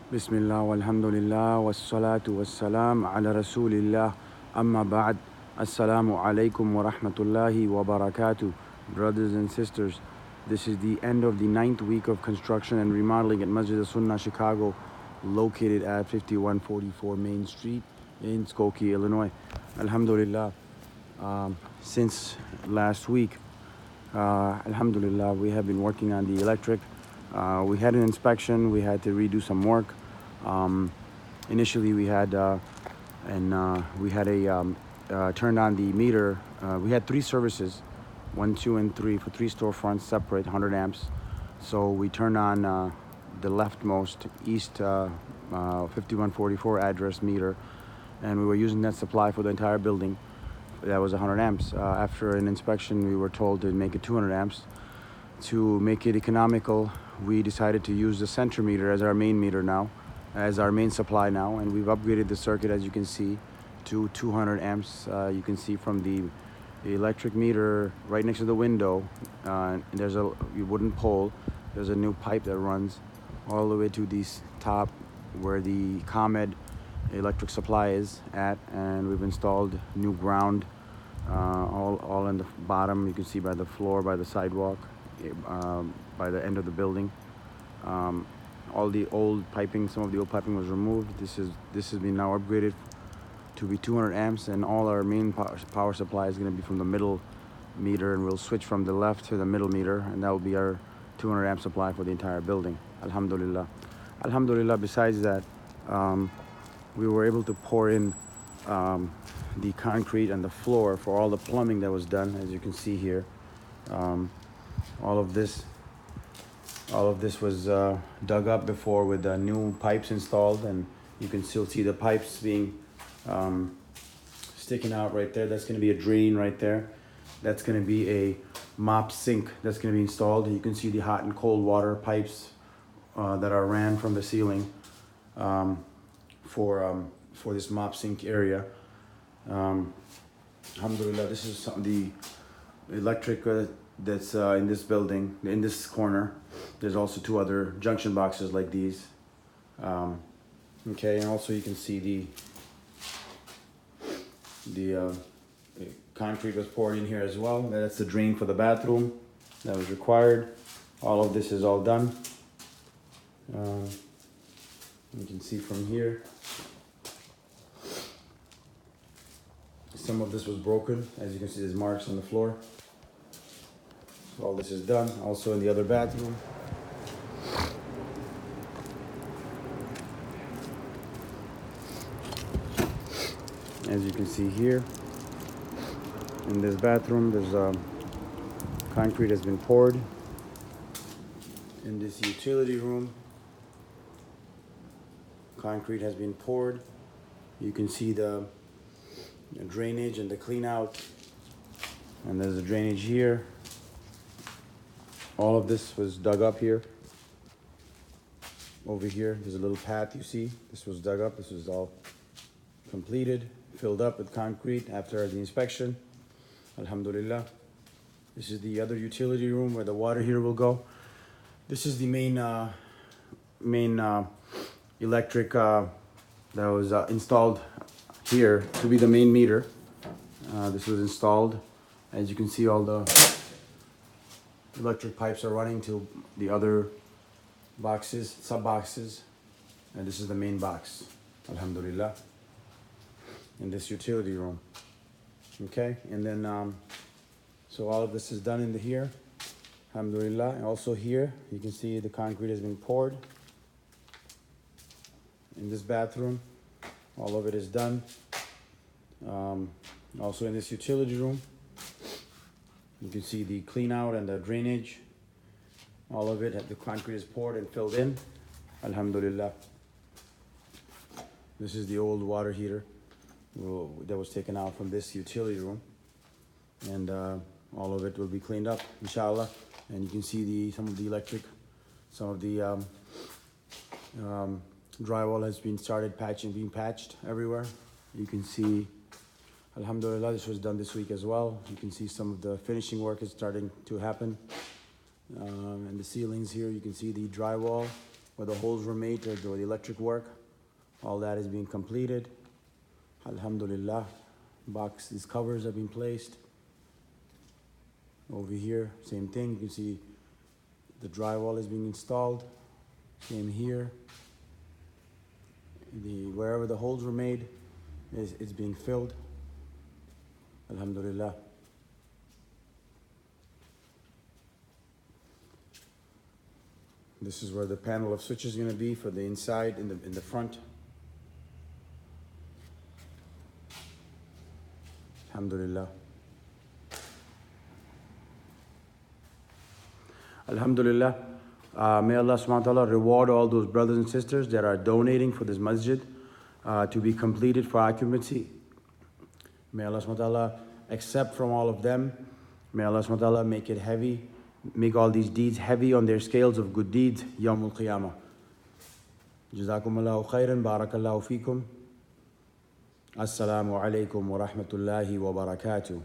Bismillah walhamdulillah wassalatu wassalam ala rasulillah amma ba'd. Assalamu alaikum wa rahmatullahi wa barakatuh. Brothers and sisters, this is the end of the 9th week of construction and remodeling at Masjid Sunnah, Chicago, located at 5144 Main Street in Skokie, Illinois. Alhamdulillah, since last week, alhamdulillah, we have been working on the electric. We had an inspection, we had to redo some work. Initially we had turned on the meter. We had 3 services, 1, 2, and 3 for 3 storefronts separate, 100 amps. So we turned on the leftmost east 5144 address meter, and we were using that supply for the entire building. That was 100 amps. After an inspection, we were told to make it 200 amps. To make it economical, we decided to use the center meter as our main meter now, as our main supply now, and we've upgraded the circuit, as you can see, to 200 amps. You can see from the electric meter right next to the window, there's a wooden pole. There's a new pipe that runs all the way to the top where the ComEd electric supply is at, and we've installed new ground all in the bottom. You can see by the floor, by the sidewalk, by the end of the building. All the old piping, some of the old piping was removed. This has been now upgraded to be 200 amps, and all our main power supply is going to be from the middle meter, and we'll switch from the left to the middle meter, and that will be our 200 amp supply for the entire building. Alhamdulillah. Alhamdulillah. Besides that, we were able to pour in the concrete and the floor for all the plumbing that was done, as you can see here. All of this was dug up before with new pipes installed, and you can still see the pipes being sticking out right there. That's going to be a drain right there. That's going to be a mop sink that's going to be installed. You can see the hot and cold water pipes that are ran from the ceiling for this mop sink area. Alhamdulillah, this is the electric that's in this building, in this corner. There's also 2 other junction boxes like these. Okay, and also you can see the concrete was poured in here as well. That's the drain for the bathroom that was required. All of this is all done. You can see from here. Some of this was broken. As you can see, there's marks on the floor. So all this is done. Also in the other bathroom. As you can see here, in this bathroom, there's concrete has been poured. In this utility room, concrete has been poured. You can see the drainage and the clean out, and there's a drainage here. All of this was dug up here. Over here, there's a little path you see. This was dug up. This was all completed, filled up with concrete after the inspection. Alhamdulillah. This is the other utility room where the water heater will go. This is the main electric that was installed here to be the main meter. This was installed. As you can see, all the electric pipes are running to the other boxes, sub boxes, and this is the main box. Alhamdulillah. In this utility room. Okay, and then so all of this is done in here. Alhamdulillah. And also here you can see the concrete has been poured. In this bathroom, all of it is done. Also in this utility room, you can see the clean out and the drainage. All of it, the concrete is poured and filled in. Alhamdulillah. This is the old water heater that was taken out from this utility room, and all of it will be cleaned up, inshallah. And you can see some of the electric, some of the drywall has been started being patched everywhere. You can see, alhamdulillah, this was done this week as well. You can see some of the finishing work is starting to happen. And the ceilings here, you can see the drywall where the holes were made to do the electric work. All that is being completed. Alhamdulillah. These covers have been placed. Over here, same thing. You can see the drywall is being installed. Same here. Wherever the holes were made, it's being filled. Alhamdulillah. This is where the panel of switches is going to be for the inside in the front. Alhamdulillah. Alhamdulillah. May Allah subhanahu wa ta'ala reward all those brothers and sisters that are donating for this masjid to be completed for occupancy. May Allah subhanahu wa ta'ala accept from all of them. May Allah subhanahu wa ta'ala make it heavy, make all these deeds heavy on their scales of good deeds, Yawmul Qiyamah. Jazakumullahu khairan, barakallahu fikum. As-salamu alaykum wa rahmatullahi wa barakatuh.